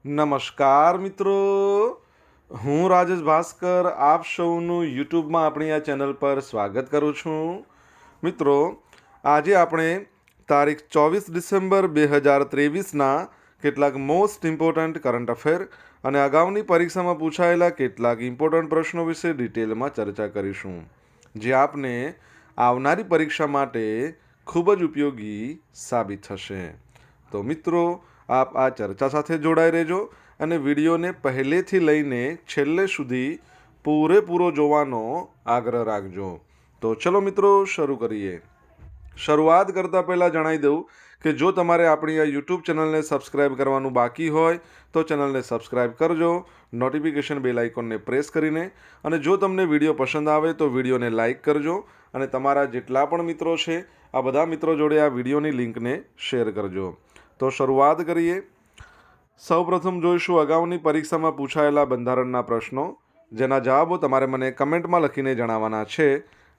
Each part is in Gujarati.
નમસ્કાર મિત્રો, હું રાજેશ ભાસ્કર આપ સૌનું યુટ્યુબમાં આપણી આ ચેનલ પર સ્વાગત કરું છું. મિત્રો, આજે આપણે તારીખ 24 ડિસેમ્બર 2023ના કેટલાક મોસ્ટ ઇમ્પોર્ટન્ટ કરંટ અફેર અને અગાઉની પરીક્ષામાં પૂછાયેલા કેટલાક ઇમ્પોર્ટન્ટ પ્રશ્નો વિશે ડિટેલમાં ચર્ચા કરીશું, જે આપને આવનારી પરીક્ષા માટે ખૂબ જ ઉપયોગી સાબિત થશે. તો મિત્રો, આપ આ ચર્ચા સાથે જોડાઈ રહેજો અને વિડીયોને પહેલેથી લઈને છેલ્લે સુધી પૂરેપૂરો જોવાનો આગ્રહ રાખજો. તો ચલો મિત્રો, શરૂ કરીએ. શરૂઆત કરતાં પહેલાં જણાવી દઉં કે જો તમારે આપણી આ યુટ્યુબ ચેનલને સબસ્ક્રાઈબ કરવાનું બાકી હોય તો ચેનલને સબસ્ક્રાઈબ કરજો, નોટિફિકેશન બેલ આઇકોનને પ્રેસ કરીને, અને જો તમને વિડીયો પસંદ આવે તો વિડીયોને લાઇક કરજો અને તમારા જેટલા પણ મિત્રો છે આ બધા મિત્રો જોડે આ વિડીયોની લિંકને શેર કરજો. તો શરૂઆત કરીએ. સૌપ્રથમ જોઈશું અગાઉની પરીક્ષામાં પૂછાયેલા બંધારણના પ્રશ્નો, જેના જવાબો તમારે મને કમેન્ટમાં લખીને જણાવવાના છે.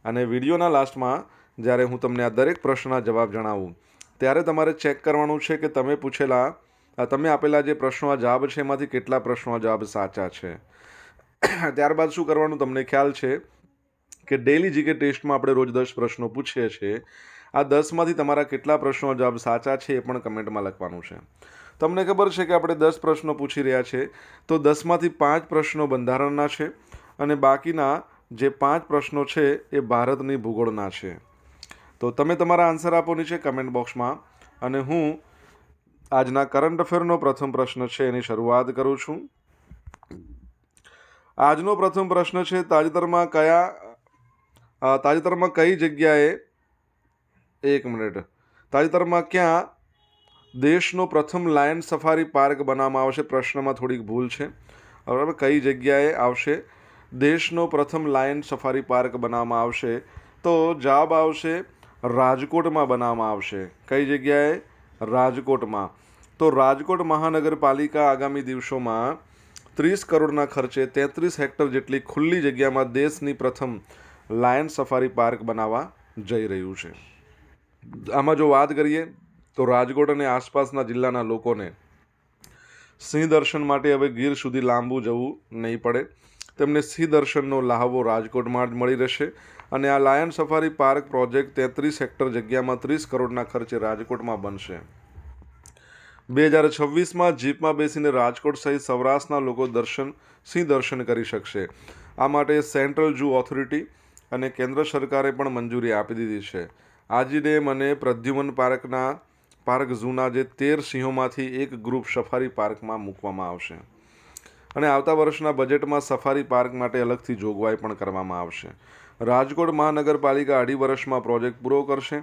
અને વિડીયોના લાસ્ટમાં જ્યારે હું તમને આ દરેક પ્રશ્નના જવાબ જણાવું ત્યારે તમારે ચેક કરવાનું છે કે તમે આપેલા જે પ્રશ્નોના જવાબ છે એમાંથી કેટલા પ્રશ્નોના જવાબ સાચા છે. ત્યારબાદ શું કરવાનું તમને ખ્યાલ છે કે ડેઇલી જીકે ટેસ્ટમાં આપણે રોજ 10 પ્રશ્નો પૂછીએ છીએ. આ 10માંથી તમારા કેટલા પ્રશ્નોના જવાબ સાચા છે એ પણ કમેન્ટમાં લખવાનું છે. તમને ખબર છે કે આપણે 10 પ્રશ્નો પૂછી રહ્યા છે, તો 10માંથી 5 પ્રશ્નો બંધારણના છે અને બાકીના જે 5 પ્રશ્નો છે એ ભારતની ભૂગોળના છે. તો તમે તમારા આન્સર આપો નીચે કમેન્ટ બોક્સમાં, અને હું આજના કરંટ અફેરનો પ્રથમ પ્રશ્ન છે એની શરૂઆત કરું છું. આજનો પ્રથમ પ્રશ્ન છે, તાજેતરમાં કઈ જગ્યાએ તાજેતરમાં ક્યાં દેશનો પ્રથમ લાયન સફારી પાર્ક બનાવવામાં આવશે? પ્રશ્નમાં થોડીક ભૂલ છે. બરાબર, કઈ જગ્યાએ આવશે દેશનો પ્રથમ લાયન સફારી પાર્ક બનાવવામાં આવશે? તો જવાબ આવશે રાજકોટમાં બનાવવામાં આવશે. કઈ જગ્યાએ? રાજકોટમાં. તો રાજકોટ મહાનગરપાલિકા આગામી દિવસોમાં 30 કરોડના ખર્ચે 33 હેક્ટર જેટલી ખુલ્લી જગ્યામાં દેશની પ્રથમ લાયન સફારી પાર્ક બનાવવા જઈ રહ્યું છે. આમાં જો વાત કરીએ તો રાજકોટ અને આસપાસના જિલ્લાના લોકોને સિંહ દર્શન માટે હવે ગીર સુધી લાંબુ જવું નહીં પડે. તેમને સિંહ દર્શનનો લાહવો રાજકોટમાં જ મળી રહેશે. અને આ lion safari park project 33 hectare જગ્યામાં 30 કરોડના ખર્ચે રાજકોટમાં બનશે. 2026માં જીપમાં બેસીને રાજકોટ સહિત સૌરાષ્ટ્રના લોકો સિંહ દર્શન કરી શકશે. આ માટે સેન્ટ્રલ ઝૂ ઓથોરિટી અને કેન્દ્ર સરકારે પણ મંજૂરી આપી દીધી છે. આજી ડેમ અને પ્રદ્યુમન પાર્ક ઝૂના જે 13 સિંહોમાંથી એક ગ્રુપ સફારી પાર્કમાં મૂકવામાં આવશે. અને આવતા વર્ષના બજેટમાં સફારી પાર્ક માટે અલગથી જોગવાઈ પણ કરવામાં આવશે. રાજકોટ મહાનગરપાલિકા 2.5 વર્ષમાં પ્રોજેક્ટ પૂરો કરશે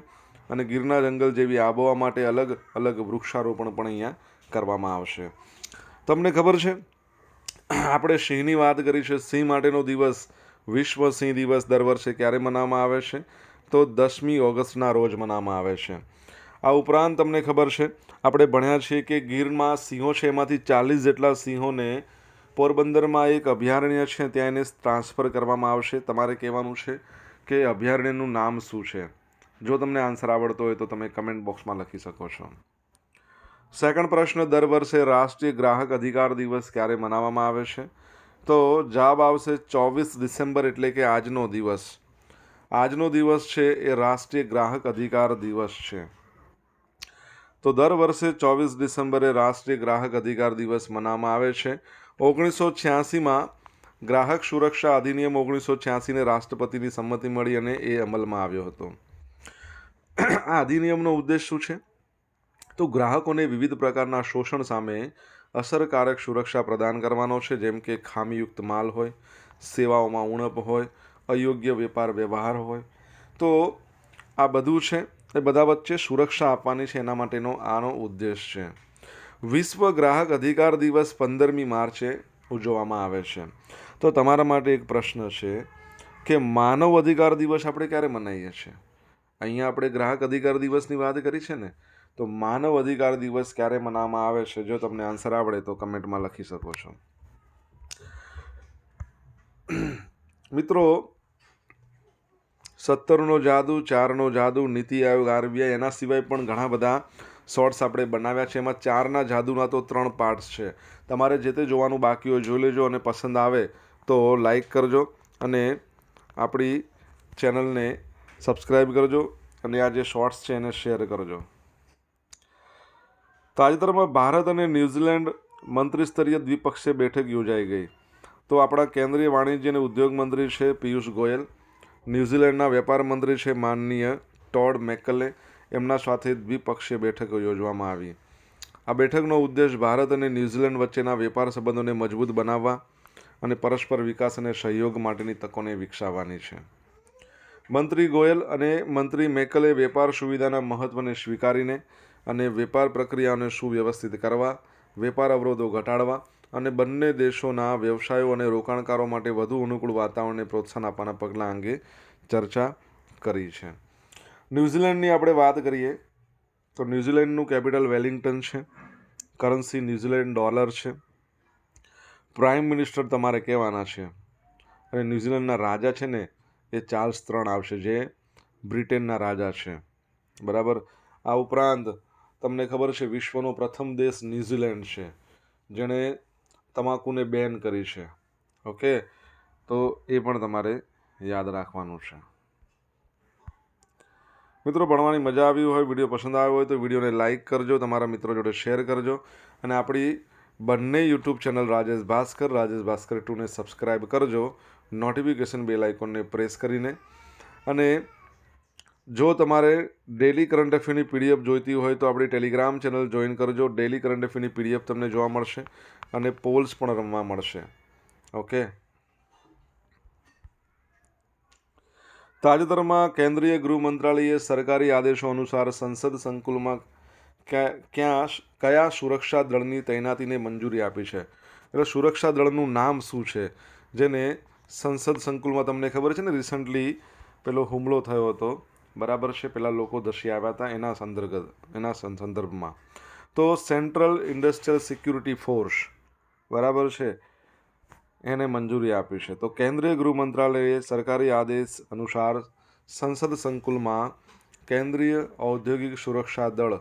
અને ગીરના જંગલ જેવી આબોહવા માટે અલગ અલગ વૃક્ષારોપણ પણ અહીંયા કરવામાં આવશે. તમને ખબર છે, આપણે સિંહની વાત કરી છે. સિંહ માટેનો દિવસ, વિશ્વ સિંહ દિવસ દર વર્ષે ક્યારે મનાવવામાં આવે છે? તો 10મી ઓગસ્ટના રોજ મનાવવામાં આવે છે. આ ઉપરાંત તમને ખબર છે, આપણે ભણ્યા છીએ કે ગીરમાં સિંહો છે, એમાંથી 40 જેટલા સિંહોને પોરબંદરમાં એક અભયારણ્ય છે ત્યાં એને ટ્રાન્સફર કરવામાં આવશે. તમારે કહેવાનું છે કે અભયારણ્યનું નામ શું છે. જો તમને આન્સર આવડતો હોય તો તમે કમેન્ટ બોક્સમાં લખી શકો છો. સેકન્ડ પ્રશ્ન, દર વર્ષે રાષ્ટ્રીય ગ્રાહક અધિકાર દિવસ ક્યારે મનાવવામાં આવે છે? તો જવાબ આવશે 24 ડિસેમ્બર, એટલે કે આજનો દિવસ. આજનો દિવસ છે એ રાષ્ટ્રીય ગ્રાહક અધિકાર દિવસ છે. તો દર વર્ષે 24 ડિસેમ્બરે રાષ્ટ્રીય ગ્રાહક અધિકાર દિવસ મનાવવામાં આવે છે. 1986માં ગ્રાહક સુરક્ષા અધિનિયમ 1986ને રાષ્ટ્રપતિની સંમતિ મળી અને એ અમલમાં આવ્યો હતો. આ અધિનિયમનો ઉદ્દેશ શું છે? તો ગ્રાહકોને વિવિધ પ્રકારના શોષણ સામે અસરકારક સુરક્ષા પ્રદાન કરવાનો છે, જેમ કે ખામીયુક્ત માલ હોય, સેવાઓમાં ઉણપ હોય, અયોગ્ય વેપાર વ્યવહાર હોય. તો આ બધું છે એ બધા વચ્ચે સુરક્ષા આપવાની છે, એના માટેનો આનો ઉદ્દેશ છે. વિશ્વ ગ્રાહક અધિકાર દિવસ 15મી માર્ચે ઉજવવામાં આવે છે. તો તમારા માટે એક પ્રશ્ન છે કે માનવ અધિકાર દિવસ આપણે ક્યારે મનાવીએ છીએ? અહીંયા આપણે ગ્રાહક અધિકાર દિવસની વાત કરી છે ને, તો માનવ અધિકાર દિવસ ક્યારે મનાવવામાં આવે છે? જો તમને આન્સર આવડે તો કમેન્ટમાં લખી શકો છો. મિત્રો, 17નો જાદુ, 4નો જાદુ, નીતિ આયોગ, RBI, એના સિવાય પણ ઘણા બધા શોર્ટ્સ આપણે બનાવ્યા છે. એમાં 4ના જાદુના તો 3 પાર્ટ્સ છે. તમારે જે તે જોવાનું બાકી હોય જોઈ લેજો, અને પસંદ આવે તો લાઈક કરજો અને આપણી ચેનલને સબસ્ક્રાઈબ કરજો, અને આ જે શોર્ટ્સ છે એને શેર કરજો. તાજેતરમાં ભારત અને ન્યૂઝીલેન્ડ મંત્રીસ્તરીય દ્વિપક્ષીય બેઠક યોજાઈ ગઈ. તો આપણા કેન્દ્રીય વાણિજ્ય અને ઉદ્યોગ મંત્રી છે પિયુષ ગોયલ, ન્યૂઝીલેન્ડના વેપાર મંત્રી છે માનનીય ટોડ મેકલે, એમના સાથે દ્વિપક્ષીય બેઠક યોજવામાં આવી. આ બેઠકનો ઉદ્દેશ ભારત અને ન્યૂઝીલેન્ડ વચ્ચેના વેપાર સંબંધોને મજબૂત બનાવવા અને પરસ્પર વિકાસ અને સહયોગ માટેની તકોને વિકસાવવાની છે. મંત્રી ગોયલ અને મંત્રી મેકલે વેપાર સુવિધાના મહત્ત્વને સ્વીકારીને અને વેપાર પ્રક્રિયાઓને સુવ્યવસ્થિત કરવા, વેપાર અવરોધો ઘટાડવા અને બંને દેશોના વ્યવસાયો અને રોકાણકારો માટે વધુ અનુકૂળ વાતાવરણને પ્રોત્સાહન આપવાના પગલાં અંગે ચર્ચા કરી છે. ન્યૂઝીલેન્ડની આપણે વાત કરીએ તો ન્યૂઝીલેન્ડનું કેપિટલ વેલિંગ્ટન છે, કરન્સી ન્યૂઝીલેન્ડ ડોલર છે, પ્રાઇમ મિનિસ્ટર તમારે કહેવાના છે, અને ન્યૂઝીલેન્ડના રાજા છે ને એ ચાર્લ્સ III આવશે, જે બ્રિટનના રાજા છે. બરાબર. આ ઉપરાંત તમને ખબર છે વિશ્વનો પ્રથમ દેશ ન્યૂઝીલેન્ડ છે, જેણે તમાકુને બેન કરી છે. ઓકે, તો એ પણ તમારે યાદ રાખવાનું છે. મિત્રો, ભણવાની મજા આવી હોય, વિડીયો પસંદ આવ્યો હોય તો વિડીયોને લાઇક કરજો, તમારા મિત્રો જોડે શેર કરજો, અને આપણી બંને યુટ્યુબ ચેનલ રાજેશ ભાસ્કર 2ને સબસ્ક્રાઈબ કરજો, નોટિફિકેશન બેલ આઇકોનને પ્રેસ કરીને. અને જો તમારે ડેલી કરંટ અફેરની પીડીએફ જોઈતી હોય તો આપણી ટેલિગ્રામ ચેનલ જોઈન કરજો. ડેલી કરંટ અફેરની પીડીએફ તમને જોવા મળશે અને પોલ્સ પણ રમવા મળશે. ઓકે. તાજેતરમાં કેન્દ્રીય ગૃહ મંત્રાલયે સરકારી આદેશો અનુસાર સંસદ સંકુલમાં કયા સુરક્ષા દળની તૈનાતીને મંજૂરી આપી છે. એટલે સુરક્ષા દળનું નામ શું છે, જેને સંસદ સંકુલમાં, તમને ખબર છે ને રિસન્ટલી પેલો હુમલો થયો હતો, બરાબર છે, પેલા લોકો ધસી આવ્યા હતા, એના સંદર્ભમાં તો સેન્ટ્રલ ઇન્ડસ્ટ્રીયલ સિક્યુરિટી ફોર્સ, બરાબર છે, એને મંજૂરી આપી છે. તો કેન્દ્રીય ગૃહ મંત્રાલયે સરકારી આદેશ અનુસાર સંસદ સંકુલમાં કેન્દ્રીય ઔદ્યોગિક સુરક્ષા દળ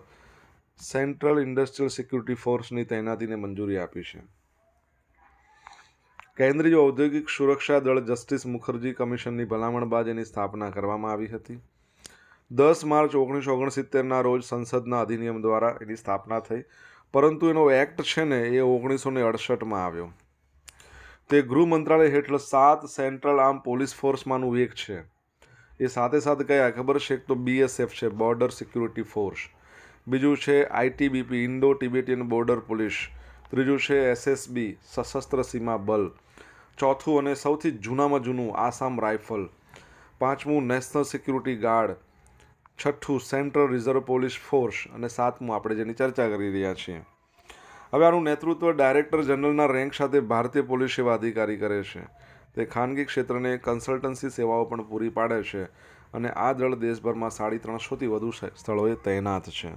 સેન્ટ્રલ ઇન્ડસ્ટ્રીયલ સિક્યુરિટી ફોર્સની તૈનાતીને મંજૂરી આપી છે. કેન્દ્રીય ઔદ્યોગિક સુરક્ષા દળ જસ્ટિસ મુખર્જી કમિશનની ભલામણ બાદ એની સ્થાપના કરવામાં આવી હતી. 10 માર્ચ 1969ના રોજ સંસદના અધિનિયમ દ્વારા એની સ્થાપના થઈ, પરંતુ એનો એક્ટ છે ને એ 1968માં આવ્યો. તે ગૃહ મંત્રાલય હેઠળ 7 સેન્ટ્રલ આર્મ પોલીસ ફોર્સમાંનું એક છે. એ સાથે કયા ખબર છે? એક તો BSF છે, બોર્ડર સિક્યુરિટી ફોર્સ, બીજું છે ITBP, Indo Tibetan border police, ત્રીજું છે SSB, સશસ્ત્ર સીમા બલ, ચોથું અને સૌથી જૂનામાં જૂનું આસામ રાઇફલ, પાંચમું નેશનલ સિક્યુરિટી ગાર્ડ, છઠ્ઠું સેન્ટ્રલ રિઝર્વ પોલીસ ફોર્સ, અને સાતમું આપણે જેની ચર્ચા કરી રહ્યા છીએ. હવે આનું નેતૃત્વ ડાયરેક્ટર જનરલના રેન્ક સાથે ભારતીય પોલીસ સેવા અધિકારી કરે છે. તે ખાનગી ક્ષેત્રને કન્સલ્ટન્સી સેવાઓ પણ પૂરી પાડે છે, અને આ દળ દેશભરમાં 350થી વધુ સ્થળોએ તૈનાત છે.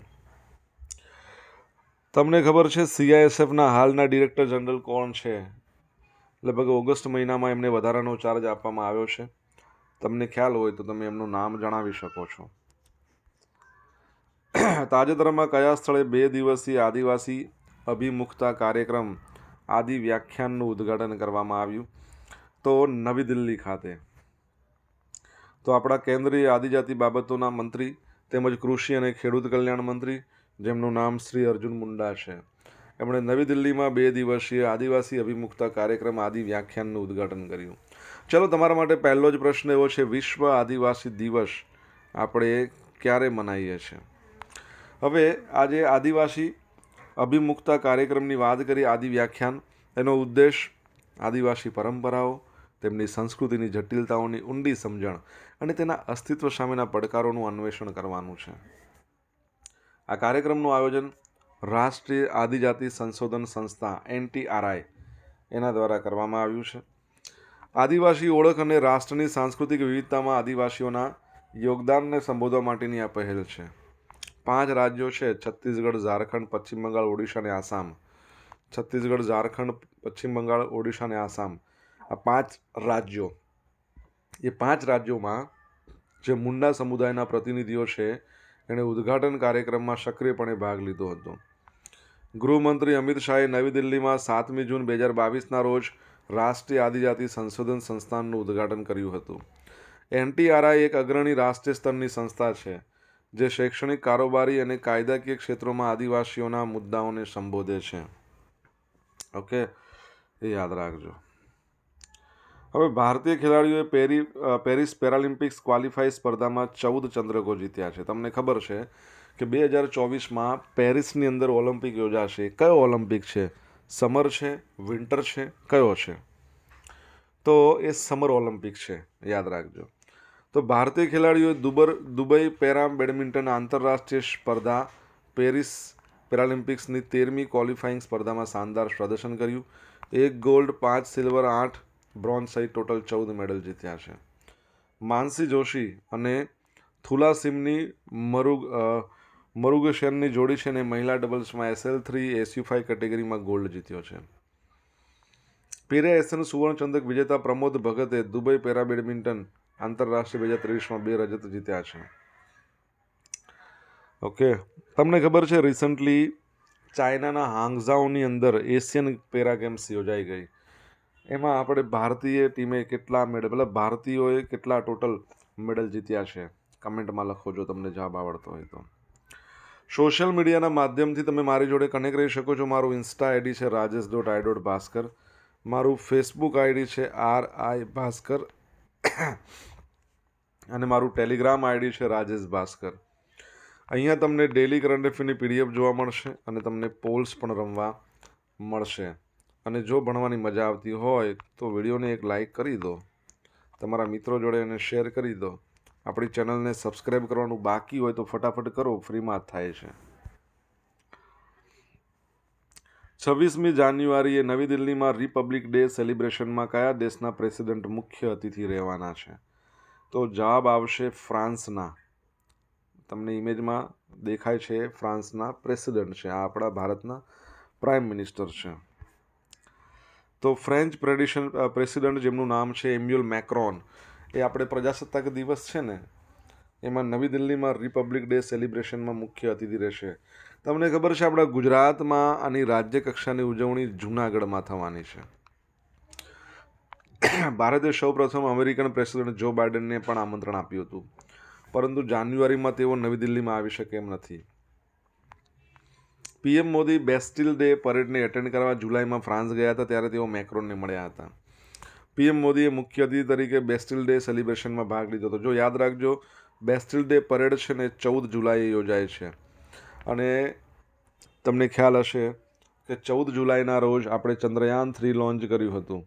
તમને ખબર છે CISFના હાલના ડિરેક્ટર જનરલ કોણ છે? લગભગ ઓગસ્ટ મહિનામાં એમને વધારાનો ચાર્જ આપવામાં આવ્યો છે. તમને ખ્યાલ હોય તો તમે એમનું નામ જણાવી શકો છો. તાજેતરમાં કયા સ્થળે 2 દિવસીય આદિવાસી અભિમુખતા કાર્યક્રમ આદિ વ્યાખ્યાનનું ઉદ્ઘાટન કરવામાં આવ્યું? તો નવી દિલ્હી ખાતે. તો આપણા કેન્દ્રીય આદિજાતિ બાબતોના મંત્રી તેમજ કૃષિ અને ખેડૂત કલ્યાણ મંત્રી, જેમનું નામ શ્રી અર્જુન મુંડા છે, એમણે નવી દિલ્હીમાં 2 દિવસીય આદિવાસી અભિમુખતા કાર્યક્રમ આદિ વ્યાખ્યાનનું ઉદ્ઘાટન કર્યું. ચલો, તમારા માટે પહેલો જ પ્રશ્ન એવો છે, વિશ્વ આદિવાસી દિવસ આપણે ક્યારે મનાવીએ છીએ? હવે આજે આદિવાસી અભિમુખતા કાર્યક્રમની વાત કરી, આદિ વ્યાખ્યાન, એનો ઉદ્દેશ આદિવાસી પરંપરાઓ, તેમની સંસ્કૃતિની જટિલતાઓની ઊંડી સમજણ અને તેના અસ્તિત્વ સામેના પડકારોનું અન્વેષણ કરવાનું છે. આ કાર્યક્રમનું આયોજન રાષ્ટ્રીય આદિજાતિ સંશોધન સંસ્થા NTRI એના દ્વારા કરવામાં આવ્યું છે. આદિવાસી ઓળખ અને રાષ્ટ્રની સાંસ્કૃતિક વિવિધતામાં આદિવાસીઓના યોગદાનને સંબોધવા માટેની આ પહેલ છે. 5 રાજ્યો છે, છત્તીસગઢ, ઝારખંડ, પશ્ચિમ બંગાળ, ઓડિશા અને આસામ. છત્તીસગઢ, ઝારખંડ, પશ્ચિમ બંગાળ, ઓડિશા અને આસામ, આ 5 રાજ્યો. એ 5 રાજ્યોમાં જે મુંડા સમુદાયના પ્રતિનિધિઓ છે એણે ઉદ્ઘાટન કાર્યક્રમમાં સક્રિયપણે ભાગ લીધો હતો. ગૃહમંત્રી અમિત શાહે નવી દિલ્હીમાં 7મી જૂન 2022ના રોજ રાષ્ટ્રીય આદિજાતિ સંશોધન સંસ્થાનનું ઉદ્ઘાટન કર્યું હતું. NTRI એક અગ્રણી રાષ્ટ્રીય સ્તરની સંસ્થા છે જે શૈક્ષણિક, કારોબારી અને કાયદાકીય ક્ષેત્રોમાં આદિવાસીઓના મુદ્દાઓને સંબોધે છે. ઓકે, એ યાદ રાખજો. હવે ભારતીય ખેલાડીઓએ પેરિસ પેરાલિમ્પિક્સ ક્વોલિફાય સ્પર્ધામાં 14 ચંદ્રકો જીત્યા છે. તમને ખબર છે કે 2024માં પેરિસની અંદર ઓલિમ્પિક યોજાશે. કયો ઓલિમ્પિક છે? સમર છે, વિન્ટર છે, કયો છે? તો એ સમર ઓલિમ્પિક છે, યાદ રાખજો. તો ભારતીય ખેલાડીઓએ દુબઈ પેરા બેડમિન્ટન આંતરરાષ્ટ્રીય સ્પર્ધા પેરિસ પેરાલિમ્પિક્સની 13મી ક્વોલિફાઇંગ સ્પર્ધામાં શાનદાર પ્રદર્શન કર્યું. 1 ગોલ્ડ, 5 સિલ્વર, 8 બ્રોન્ઝ સહિત ટોટલ 14 મેડલ જીત્યા છે. માનસી જોશી અને થુલાસિમની મરુગશેનની જોડી છે ને મહિલા ડબલ્સમાં SL3 SU5 કેટેગરીમાં ગોલ્ડ જીત્યો છે. પેરા એશિયન સુવર્ણચંદ્રક વિજેતા પ્રમોદ ભગતે દુબઈ પેરા બેડમિન્ટન આંતરરાષ્ટ્રીય 2023માં 2 રજત જીત્યા છે. ઓકે, તમને ખબર છે રિસન્ટલી ચાઇનાના હાંગઝાઓની અંદર એશિયન પેરા ગેમ્સ યોજાઈ ગઈ. એમાં આપણે ભારતીય ટીમે કેટલા મેડલ, મતલબ ભારતીયોએ કેટલા ટોટલ મેડલ જીત્યા છે? કમેન્ટમાં લખો જો તમને જવાબ આવડતો હોય તો. સોશિયલ મીડિયાના માધ્યમથી તમે મારી જોડે કનેક્ટ રહી શકો છો. મારું ઇન્સ્ટા આઈડી છે rajesh.i.bhaskar. મારું ફેસબુક આઈડી છે RI ભાસ્કર અને મારું ટેલિગ્રામ આઈડી છે રાજેશ ભાસ્કર. અહીંયા તમને ડેલી કરંટ અફેરની PDF જોવા મળશે અને તમને પોલ્સ પણ રમવા મળશે. અને જો ભણવાની મજા આવતી હોય તો વિડીયોને એક લાઇક કરી દો, તમારા મિત્રો જોડે એને શેર કરી દો. આપણી ચેનલને સબસ્ક્રાઈબ કરવાનું બાકી હોય તો ફટાફટ કરો, ફ્રીમાં જ થાય છે. 26મી જાન્યુઆરીએ નવી દિલ્હીમાં રિપબ્લિક ડે સેલિબ્રેશનમાં કયા દેશના પ્રેસિડેન્ટ મુખ્ય અતિથિ રહેવાના છે? તો જવાબ આવશે ફ્રાન્સના. તમને ઇમેજમાં દેખાય છે ફ્રાન્સના પ્રેસિડેન્ટ છે. આ આપણા ભારતના પ્રાઇમ મિનિસ્ટર છે. તો ફ્રેન્ચ પ્રેસિડેન્ટ જેમનું નામ છે એમ્યુલ મેક્રોન, એ આપણે પ્રજાસત્તાક દિવસ છે ને એમાં નવી દિલ્હીમાં રિપબ્લિક ડે સેલિબ્રેશનમાં મુખ્ય અતિથિ રહેશે. તમને ખબર છે આપણા ગુજરાતમાં આની રાજ્ય કક્ષાની ઉજવણી જૂનાગઢમાં થવાની છે. ભારતે સૌપ્રથમ અમેરિકન પ્રેસિડેન્ટ જો બાઇડનને પણ આમંત્રણ આપ્યું હતું, પરંતુ જાન્યુઆરીમાં તેઓ નવી દિલ્હીમાં આવી શકે એમ નથી. PM મોદી બેસ્ટિલ ડે પરેડને એટેન્ડ કરવા જુલાઈમાં ફ્રાન્સ ગયા હતા, ત્યારે તેઓ મેક્રોનને મળ્યા હતા. PM મોદીએ મુખ્ય અતિથિ તરીકે બેસ્ટિલ ડે સેલિબ્રેશનમાં ભાગ લીધો હતો. જો યાદ રાખજો, બેસ્ટિલ ડે પરેડ છે ને 14 જુલાઈએ યોજાય છે. અને તમને ખ્યાલ હશે કે 14 જુલાઈના રોજ આપણે ચંદ્રયાન 3 લોન્ચ કર્યું હતું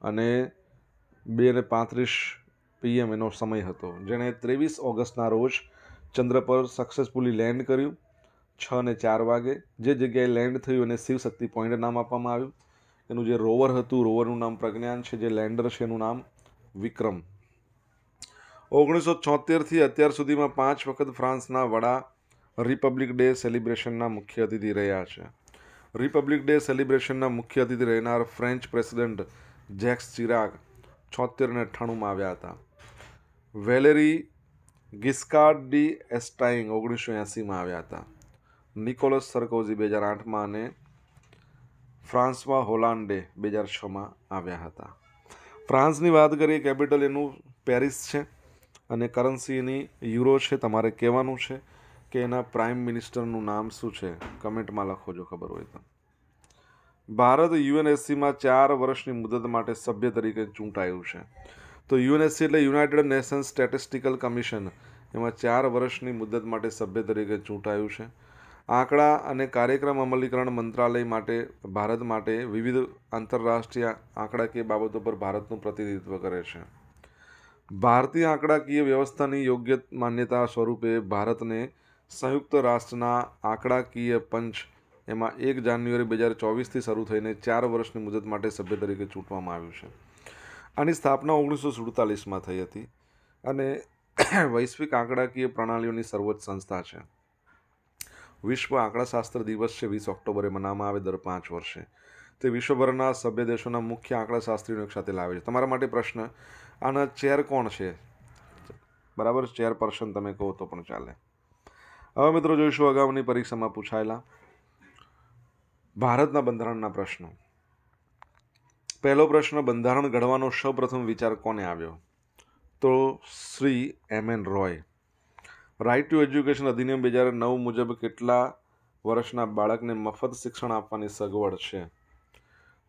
અને 2:35 PM એનો સમય હતો, જેણે 23 ઓગસ્ટના રોજ ચંદ્ર પર સક્સેસફુલી લેન્ડ કર્યું 6:04 વાગે. જે જગ્યાએ લેન્ડ થયું એને શિવ શક્તિ પોઈન્ટ નામ આપવામાં આવ્યું. એનું જે રોવર હતું, રોવરનું નામ પ્રજ્ઞાન છે, જે લેન્ડર છે એનું નામ વિક્રમ. 1976થી અત્યાર સુધીમાં 5 વખત ફ્રાન્સના વડા રિપબ્લિક ડે સેલિબ્રેશનના મુખ્ય અતિથિ રહ્યા છે. રિપબ્લિક ડે સેલિબ્રેશનના મુખ્ય અતિથિ રહેનાર ફ્રેન્ચ પ્રેસિડેન્ટ જેક્સ ચિરાગ 76 અને 98માં આવ્યા હતા. વેલેરી ગિસ્કાર્ડ ડી એસ્ટાઇંગ 1980માં આવ્યા હતા. નિકોલસ સરકોઝી 2008માં અને ફ્રાન્સવા હોલાન્ડે 2006માં આવ્યા હતા. ફ્રાન્સની વાત કરીએ, કેપિટલ એનું પેરિસ છે અને કરન્સી એની યુરો છે. તમારે કહેવાનું છે કે એના પ્રાઇમ મિનિસ્ટરનું નામ શું છે? કમેન્ટમાં લખો જો ખબર હોય તો. ભારત UNSCમાં 4 વર્ષની મુદત માટે સભ્ય તરીકે ચૂંટાયું છે. તો UNSC એટલે યુનાઇટેડ નેશન્સ સ્ટેટિસ્ટિકલ કમિશન, એમાં 4 વર્ષની મુદત માટે સભ્ય તરીકે ચૂંટાયું છે. આંકડા અને કાર્યક્રમ અમલીકરણ મંત્રાલય માટે ભારત માટે વિવિધ આંતરરાષ્ટ્રીય આંકડાકીય બાબતો પર ભારતનું પ્રતિનિધિત્વ કરે છે. ભારતીય આંકડાકીય વ્યવસ્થાની યોગ્ય માન્યતા સ્વરૂપે ભારતને સંયુક્ત રાષ્ટ્રના આંકડાકીય પંચ એમાં 1 જાન્યુઆરી 2024થી શરૂ થઈને 4 વર્ષની મુદત માટે સભ્ય તરીકે ચૂંટવામાં આવ્યું છે. આની સ્થાપના 1947માં થઈ હતી અને વૈશ્વિક આંકડાકીય પ્રણાલીઓની સર્વોચ્ચ સંસ્થા છે. વિશ્વ આંકડાશાસ્ત્ર દિવસ છે 20 ઓક્ટોબરે મનાવવામાં આવે દર 5 વર્ષે. તે વિશ્વભરના સભ્ય દેશોના મુખ્ય આંકડાશાસ્ત્રીઓને એક સાથે લાવે છે. તમારા માટે પ્રશ્ન, આના ચેર કોણ છે? બરાબર, ચેરપર્સન તમે કહો તો પણ ચાલે. હવે મિત્રો જોઈશું અગાઉની પરીક્ષામાં પૂછાયેલા ભારતના બંધારણના પ્રશ્નો. પહેલો પ્રશ્ન, બંધારણ ઘડવાનો સૌપ્રથમ વિચાર કોને આવ્યો? તો Shri M N. Roy. Right to education અધિનિયમ 2009 મુજબ કેટલા વર્ષના બાળકને મફત શિક્ષણ આપવાની સગવડ છે?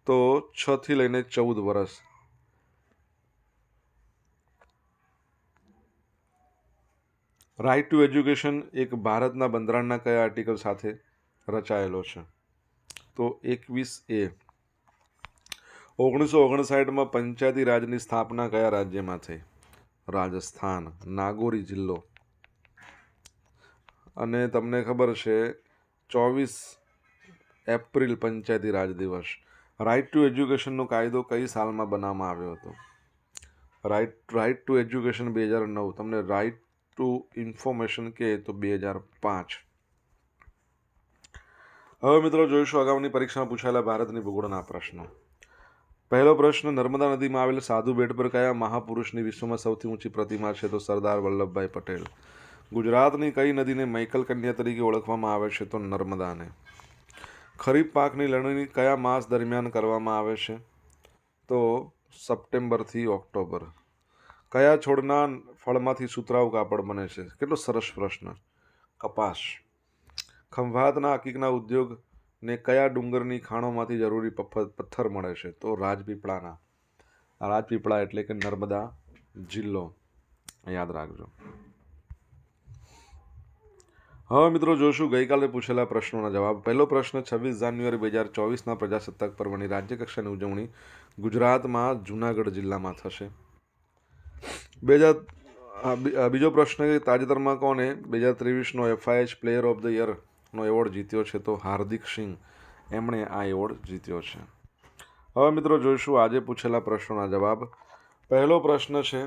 તો 6 થી લઈને 14 વર્ષ. રાઇટ ટુ એજ્યુકેશન એક ભારતના બંધારણના કયા આર્ટિકલ સાથે રચાયેલો છે? તો 21A. 1959માં પંચાયતી રાજની સ્થાપના કયા રાજ્યમાં થઈ? રાજસ્થાન, નાગોરી જિલ્લો. અને તમને ખબર છે 24 એપ્રિલ પંચાયતી રાજ દિવસ. રાઇટ ટુ એજ્યુકેશનનો કાયદો કઈ સાલમાં બનાવવામાં આવ્યો હતો? Right to education 2009. તમને રાઇટ ટુ ઇન્ફોર્મેશન કે તો 2005. હવે મિત્રો જોઈશું અગાઉની પરીક્ષામાં પૂછાયેલા ભારતની ભૂગોળના પ્રશ્નો. પહેલો પ્રશ્ન, નર્મદા નદીમાં આવેલ સાધુ બેટ પર કયા મહાપુરુષની વિશ્વમાં સૌથી ઊંચી પ્રતિમા છે? તો સરદાર વલ્લભભાઈ પટેલ. ગુજરાતની કઈ નદીને મૈકલ કન્યા તરીકે ઓળખવામાં આવે છે? તો નર્મદાને. ખરીફ પાકની લણણી કયા માસ દરમિયાન કરવામાં આવે છે? તો સપ્ટેમ્બરથી ઓક્ટોબર. કયા છોડના ફળમાંથી સુતરાઉ કાપડ બને છે? કેટલો સરસ પ્રશ્ન. કપાસ. ખંભાતના હકીકના ઉદ્યોગને કયા ડુંગરની ખાણોમાંથી જરૂરી પથ્થર મળે છે? તો રાજપીપળાના. રાજપીપળા એટલે કે નર્મદા જિલ્લો, યાદ રાખજો. હવે મિત્રો જોશું ગઈકાલે પૂછેલા પ્રશ્નોના જવાબ. પહેલો પ્રશ્ન, 26 જાન્યુઆરી 2024ના પ્રજાસત્તાક પર્વની રાજ્યકક્ષાની ઉજવણી ગુજરાતમાં જૂનાગઢ જિલ્લામાં થશે. બીજો પ્રશ્ન, તાજેતરમાં કોને 2023નો FIH પ્લેયર ઓફ ધ યરનો એવોર્ડ જીત્યો છે? તો હાર્દિક સિંહ, એમણે આ એવોર્ડ જીત્યો છે. હવે મિત્રો જોઈશું આજે પૂછેલા પ્રશ્નોના જવાબ. પહેલો પ્રશ્ન છે,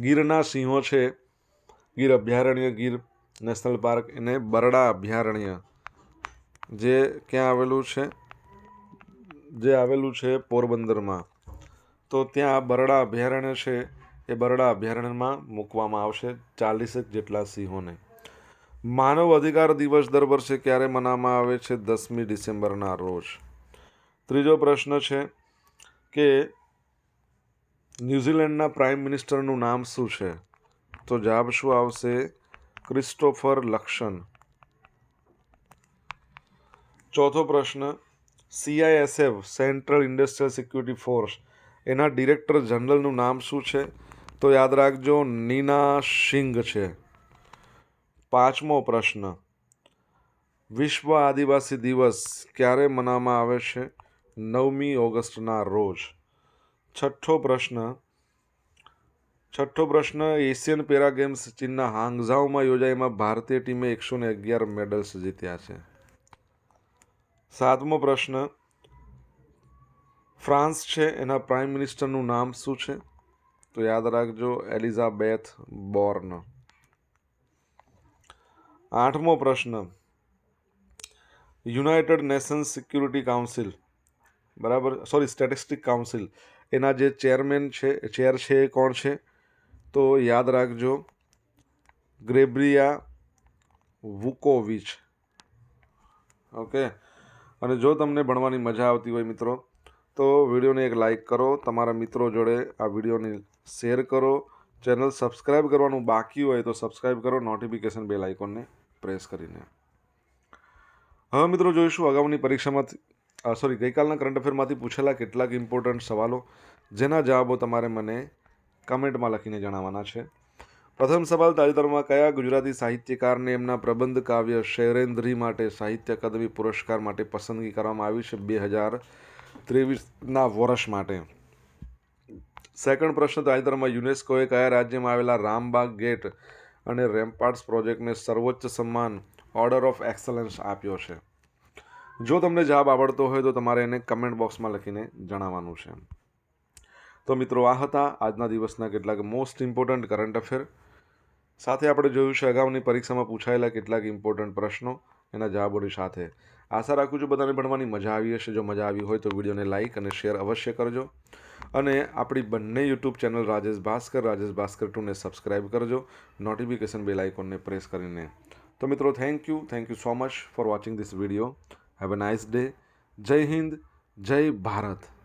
ગીરના સિંહો છે, ગીર અભયારણ્ય, ગીર નેશનલ પાર્ક, એને બરડા અભયારણ્ય જે ક્યાં આવેલું છે? જે આવેલું છે પોરબંદરમાં. તો ત્યાં બરડા અભયારણ્ય છે, એ બરડા અભયારણ્યમાં મૂકવામાં આવશે 40 જેટલા સિંહોને. માનવ અધિકાર દિવસ દર વર્ષે ક્યારે મનાવવામાં આવે છે? 10મી ડિસેમ્બરના રોજ. ત્રીજો પ્રશ્ન છે કે ન્યૂઝીલેન્ડના પ્રાઇમ મિનિસ્ટરનું નામ શું છે? તો જવાબ શું આવશે? ક્રિસ્ટોફર લક્સન. ચોથો પ્રશ્ન, CISF central industrial security force, એના ડિરેક્ટર જનરલનું નામ શું છે? તો યાદ રાખજો, નીના સિંઘ છે. પાંચમો પ્રશ્ન, વિશ્વ આદિવાસી દિવસ ક્યારે મનાવવામાં આવે છે? 9મી ઓગસ્ટના રોજ. છઠ્ઠો પ્રશ્ન, એશિયન પેરા ગેમ્સ ચીનના હાંગઝાઓમાં યોજાયમાં ભારતીય ટીમે 111 મેડલ્સ જીત્યા છે. સાતમો પ્રશ્ન, ફ્રાન્સ છે, એના પ્રાઇમ મિનિસ્ટરનું નામ શું છે? તો યાદ રાખજો, એલિઝાબેથ બોર્ન. આઠમો પ્રશ્ન, United Nations security council, statistic council, એના જે ચેર છે એ કોણ છે? તો યાદ રાખજો, ગ્રેબ્રિયા વુકોવિચ. ઓકે. અને જો તમને ભણવાની મજા આવતી હોય મિત્રો, તો વિડીયોને એક લાઇક કરો, તમારા મિત્રો જોડે આ વિડીયોને શેર કરો, ચેનલ સબસ્ક્રાઈબ કરવાનું બાકી હોય તો સબસ્ક્રાઈબ કરો, નોટિફિકેશન બેલ આઇકોનને પ્રેસ કરીને. હવે મિત્રો જોઈશું અગાઉની પરીક્ષામાંથી ગઈકાલના કરંટ અફેરમાંથી પૂછેલા કેટલાક ઇમ્પોર્ટન્ટ સવાલો, જેના જવાબો તમારે મને કમેન્ટમાં લખીને જણાવવાના છે. પ્રથમ સવાલ, તાજેતરમાં કયા ગુજરાતી સાહિત્યકારને એમના પ્રબંધ કાવ્ય શૈરેન્દ્રી માટે સાહિત્ય અકાદમી પુરસ્કાર માટે પસંદગી કરવામાં આવી છે 2023ના વર્ષ માટે? સેકન્ડ પ્રશ્ન, તાજેતરમાં યુનેસ્કોએ કયા રાજ્યમાં આવેલા રામબાગ ગેટ અને રેમ્પાર્ટ્સ પ્રોજેક્ટને સર્વોચ્ચ સન્માન ઓર્ડર ઓફ એક્સલન્સ આપ્યો છે? જો તમને જવાબ આવડતો હોય તો તમારે એને કમેન્ટ બોક્સમાં લખીને જણાવવાનું છે. તો મિત્રો આ હતા આજના દિવસના કેટલાક મોસ્ટ ઇમ્પોર્ટન્ટ કરંટ અફેર. સાથે આપણે જોયું છે અગાઉની પરીક્ષામાં પૂછાયેલા કેટલાક ઇમ્પોર્ટન્ટ પ્રશ્નો, એના જવાબોની સાથે. આશા રાખું છું બધાને ભણવાની મજા આવી હશે. જો મજા આવી હોય તો વિડીયોને લાઇક અને શેર અવશ્ય કરજો. અને આપણી બંને યુટ્યુબ ચેનલ રાજેશ ભાસ્કર 2ને સબસ્ક્રાઈબ કરજો, નોટિફિકેશન બેલ આઇકોનને પ્રેસ કરીને. તો મિત્રો, thank you so much for watching this video. Have a nice day. Jai Hind, જય ભારત.